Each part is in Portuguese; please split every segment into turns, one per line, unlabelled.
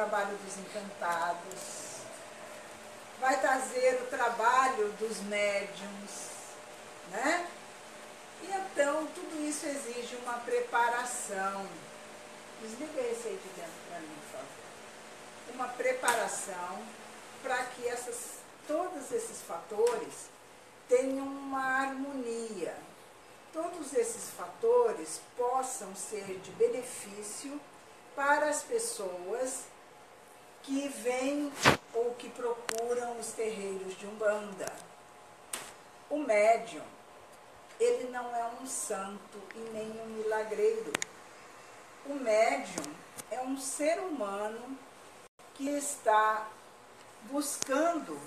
trabalho dos encantados, vai trazer o trabalho dos médiums, né? E então, tudo isso exige uma preparação. Desliga esse aí de dentro para mim, por favor. Uma preparação para que todos esses fatores tenham uma harmonia. Todos esses fatores possam ser de benefício para as pessoas que vêm ou que procuram os terreiros de Umbanda. O médium, ele não é um santo e nem um milagreiro. O médium é um ser humano que está buscando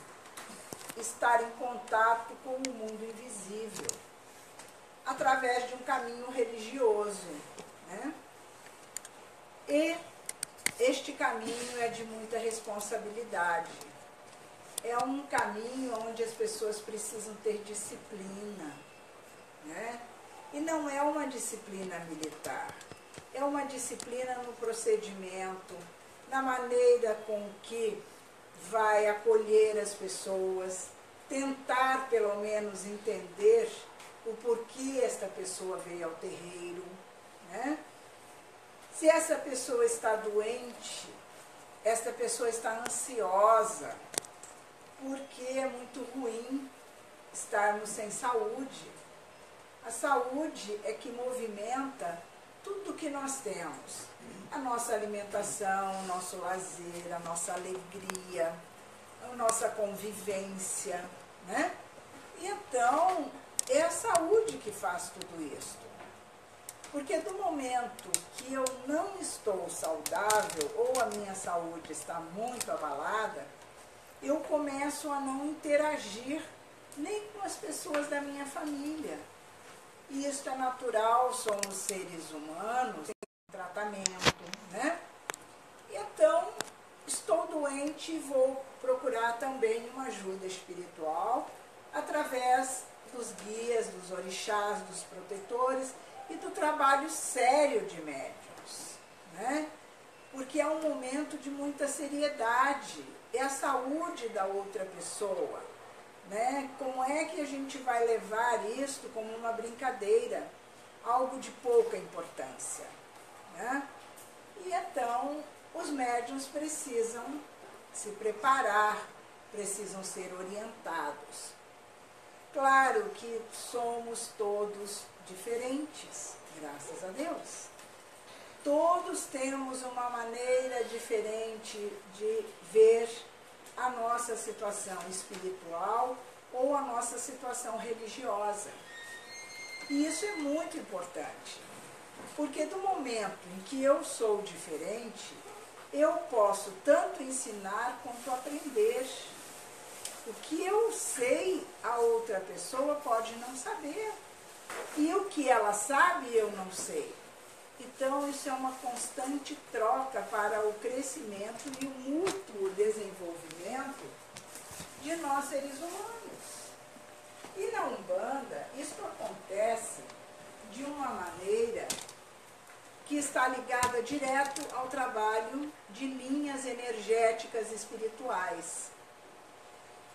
estar em contato com o mundo invisível, através de um caminho religioso, né? E este caminho é de muita responsabilidade. É um caminho onde as pessoas precisam ter disciplina, né? E não é uma disciplina militar, é uma disciplina no procedimento, na maneira com que vai acolher as pessoas, tentar pelo menos entender o porquê esta pessoa veio ao terreiro, né? Se essa pessoa está doente, esta pessoa está ansiosa, porque é muito ruim estarmos sem saúde. A saúde é que movimenta tudo que nós temos. A nossa alimentação, o nosso lazer, a nossa alegria, a nossa convivência, né? E então, é a saúde que faz tudo isso. Porque do momento que eu não estou saudável ou a minha saúde está muito abalada, eu começo a não interagir nem com as pessoas da minha família. E isso é natural, somos seres humanos, tem tratamento, né? E então, estou doente e vou procurar também uma ajuda espiritual através dos guias, dos orixás, dos protetores e do trabalho sério de médiuns, né? Porque é um momento de muita seriedade, é a saúde da outra pessoa, né? Como é que a gente vai levar isto como uma brincadeira, algo de pouca importância, né? E então os médiuns precisam se preparar, precisam ser orientados. Claro que somos todos diferentes, graças a Deus. Todos temos uma maneira diferente de ver a nossa situação espiritual ou a nossa situação religiosa. E isso é muito importante, porque do momento em que eu sou diferente, eu posso tanto ensinar quanto aprender. O que eu sei, a outra pessoa pode não saber. E o que ela sabe, eu não sei. Então, isso é uma constante troca para o crescimento e o mútuo desenvolvimento de nós seres humanos. E na Umbanda, isso acontece de uma maneira que está ligada direto ao trabalho de linhas energéticas espirituais.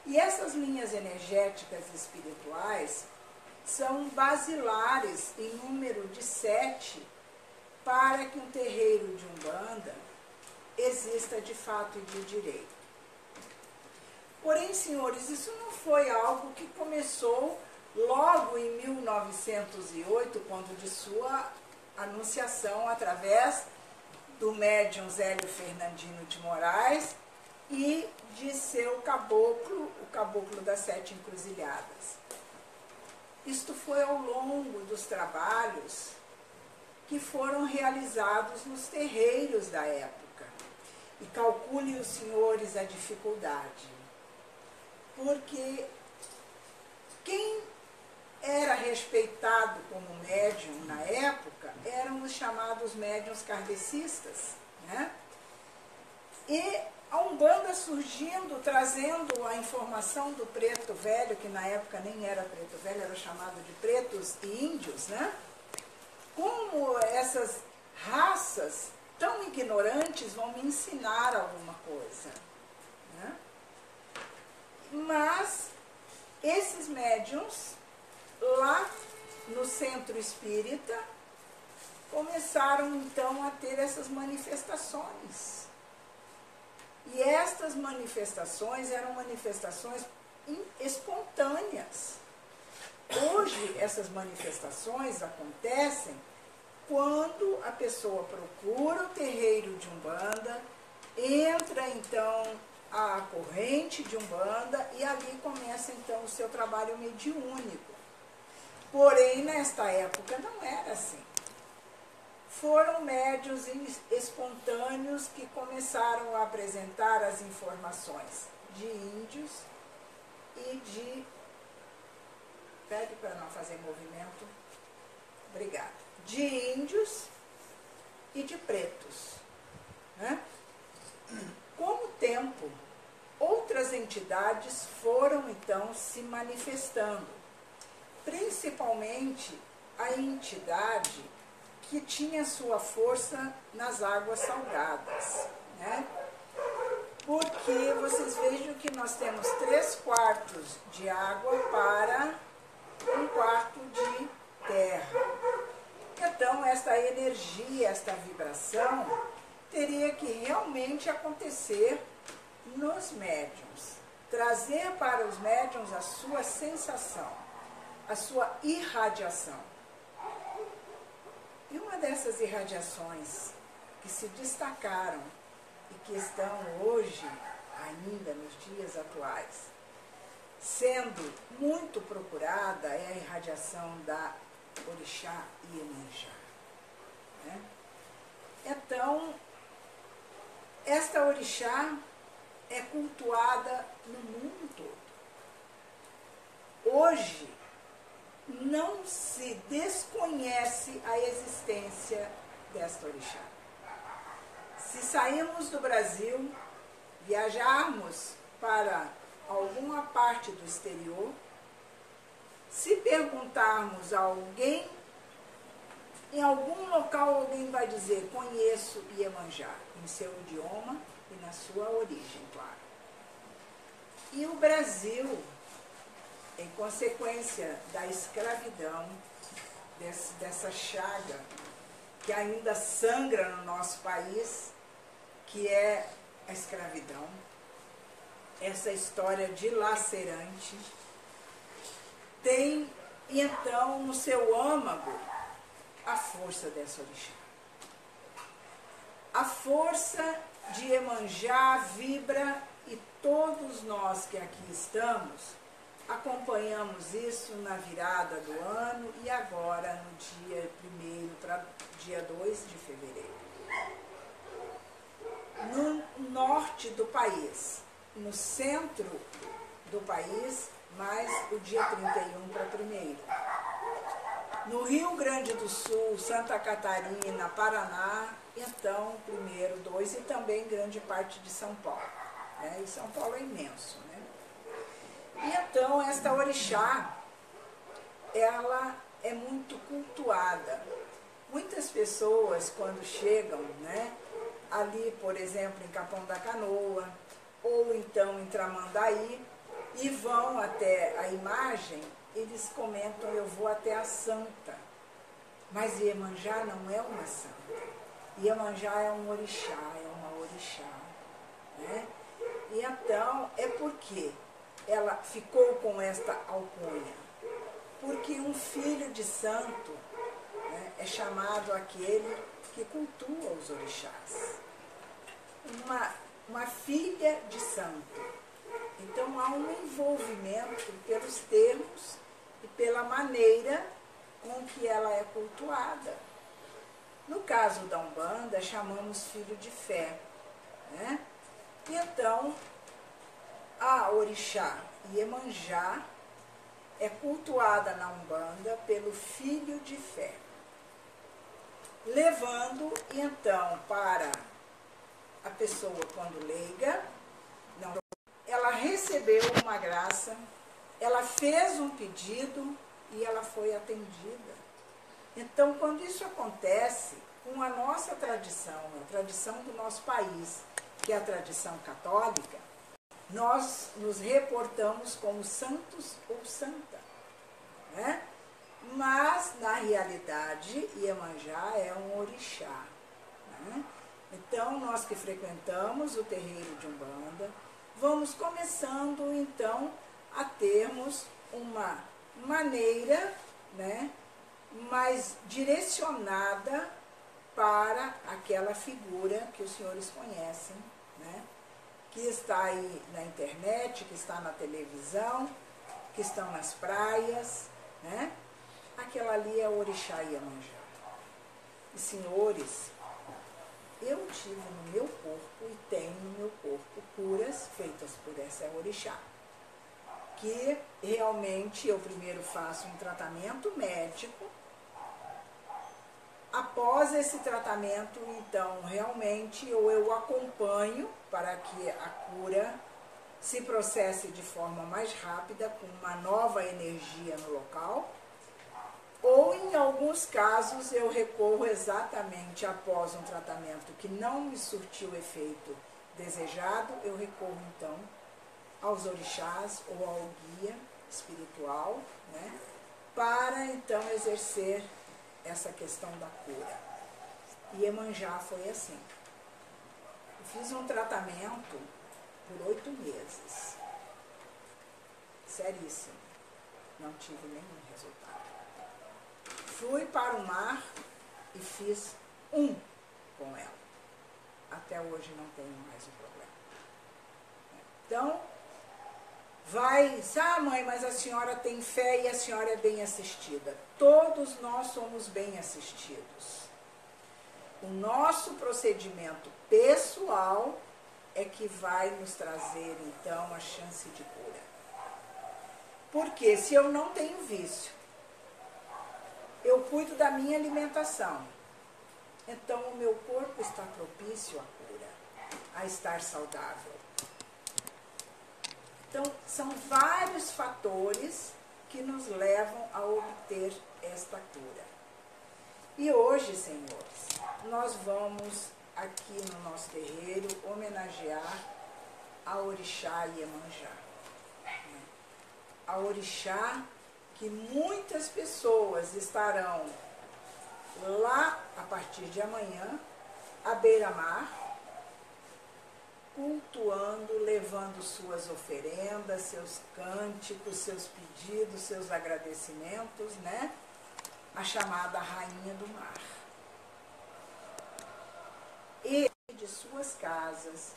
E essas linhas energéticas espirituais são basilares em número de 7 para que um terreiro de Umbanda exista de fato e de direito. Porém, senhores, isso não foi algo que começou logo em 1908, quando de sua anunciação através do médium Zélio Fernandino de Moraes e de seu caboclo, o caboclo das 7 encruzilhadas. Isto foi ao longo dos trabalhos que foram realizados nos terreiros da época. E calculem os senhores a dificuldade. Porque quem era respeitado como médium na época eram os chamados médiuns kardecistas, né? E a Umbanda surgindo, trazendo a informação do preto velho, que na época nem era preto velho, era chamado de pretos e índios, né? Como essas raças tão ignorantes vão me ensinar alguma coisa, né? Mas esses médiuns, lá no centro espírita, começaram então a ter essas manifestações. E estas manifestações eram manifestações espontâneas. Hoje, essas manifestações acontecem quando a pessoa procura o terreiro de Umbanda, entra então a corrente de Umbanda e ali começa então o seu trabalho mediúnico. Porém, nesta época não era assim. Foram médiuns espontâneos que começaram a apresentar as informações de índios e de... Pede para não fazer movimento. Obrigada. De índios e de pretos, né? Com o tempo, outras entidades foram então se manifestando, principalmente a entidade que tinha sua força nas águas salgadas, né? Porque vocês vejam que nós temos 3/4 de água para 1/4 de terra. Então, esta energia, esta vibração, teria que realmente acontecer nos médiuns. Trazer para os médiuns a sua sensação, a sua irradiação. E uma dessas irradiações que se destacaram e que estão hoje, ainda nos dias atuais, sendo muito procurada, é a irradiação da Orixá Iemanjá, né? Então, esta Orixá é cultuada no mundo todo. Hoje, não se desconhece a existência desta Orixá. Se sairmos do Brasil, viajarmos para alguma parte do exterior, se perguntarmos a alguém, em algum local alguém vai dizer, conheço Iemanjá, em seu idioma e na sua origem, claro. E o Brasil, em consequência da escravidão, dessa chaga que ainda sangra no nosso país, que é a escravidão, essa história dilacerante, tem então no seu âmago a força dessa Orixá. A força de Iemanjá vibra e todos nós que aqui estamos acompanhamos isso na virada do ano e agora no dia 1º para dia 2 de fevereiro. No norte do país, no centro do país, mais o dia 31 para 1º. No Rio Grande do Sul, Santa Catarina, Paraná, então 1º, 2 e também grande parte de São Paulo, né? E São Paulo é imenso, né? E então esta Orixá, ela é muito cultuada. Muitas pessoas quando chegam, né, ali, por exemplo, em Capão da Canoa, ou então em Tramandaí, e vão até a imagem, eles comentam, eu vou até a santa. Mas Iemanjá não é uma santa. Iemanjá é um orixá, é uma orixá, né? E então, é porque ela ficou com esta alcunha. Porque um filho de santo, né, é chamado aquele que cultua os orixás. Uma filha de santo. Então há um envolvimento pelos termos e pela maneira com que ela é cultuada. No caso da Umbanda, chamamos filho de fé, né? E então, a Orixá Iemanjá é cultuada na Umbanda pelo filho de fé, levando então para a pessoa quando leiga, não, ela recebeu uma graça, ela fez um pedido e ela foi atendida. Então, quando isso acontece, com a nossa tradição, a tradição do nosso país, que é a tradição católica, nós nos reportamos como santos ou santa, né? Mas, na realidade, Iemanjá é um orixá, né? Então, nós que frequentamos o terreiro de Umbanda, vamos começando, então, a termos uma maneira, né, mais direcionada para aquela figura que os senhores conhecem, né, que está aí na internet, que está na televisão, que estão nas praias, né? Aquela ali é o orixá Iemanjá. E, senhores, eu tive no meu corpo e tenho no meu corpo curas feitas por essa orixá. Que realmente eu primeiro faço um tratamento médico. Após esse tratamento, então, realmente, eu acompanho para que a cura se processe de forma mais rápida, com uma nova energia no local. Ou, em alguns casos, eu recorro exatamente após um tratamento que não me surtiu o efeito desejado, eu recorro, então, aos orixás ou ao guia espiritual, né, para, então, exercer essa questão da cura. E Iemanjá foi assim. Eu fiz um tratamento por 8 meses. Seríssimo. Não tive nenhum resultado. Fui para o mar e fiz um com ela. Até hoje não tenho mais o problema. Então, mãe, mas a senhora tem fé e a senhora é bem assistida. Todos nós somos bem assistidos. O nosso procedimento pessoal é que vai nos trazer, então, a chance de cura. Porque se eu não tenho vício, eu cuido da minha alimentação, então o meu corpo está propício à cura, a estar saudável. Então, são vários fatores que nos levam a obter esta cura. E hoje, senhores, nós vamos aqui no nosso terreiro homenagear a orixá Iemanjá. A orixá que muitas pessoas estarão lá a partir de amanhã, à beira-mar, cultuando, levando suas oferendas, seus cânticos, seus pedidos, seus agradecimentos, né? A chamada Rainha do Mar. E de suas casas,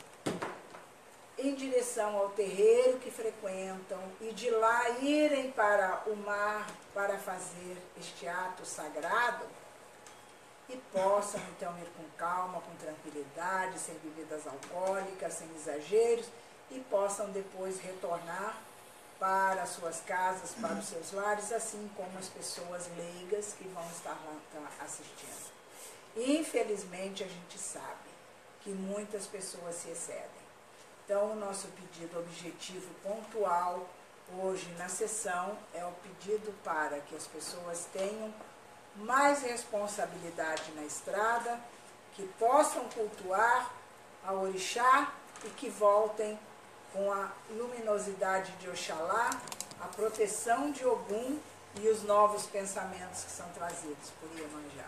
em direção ao terreiro que frequentam, e de lá irem para o mar para fazer este ato sagrado, e possam então ir com calma, com tranquilidade, sem bebidas alcoólicas, sem exageros, e possam depois retornar para as suas casas, para os seus lares, assim como as pessoas leigas que vão estar lá assistindo. Infelizmente, a gente sabe que muitas pessoas se excedem. Então, o nosso pedido objetivo pontual hoje na sessão é o pedido para que as pessoas tenham mais responsabilidade na estrada, que possam cultuar a orixá e que voltem com a luminosidade de Oxalá, a proteção de Ogum e os novos pensamentos que são trazidos por Iemanjá.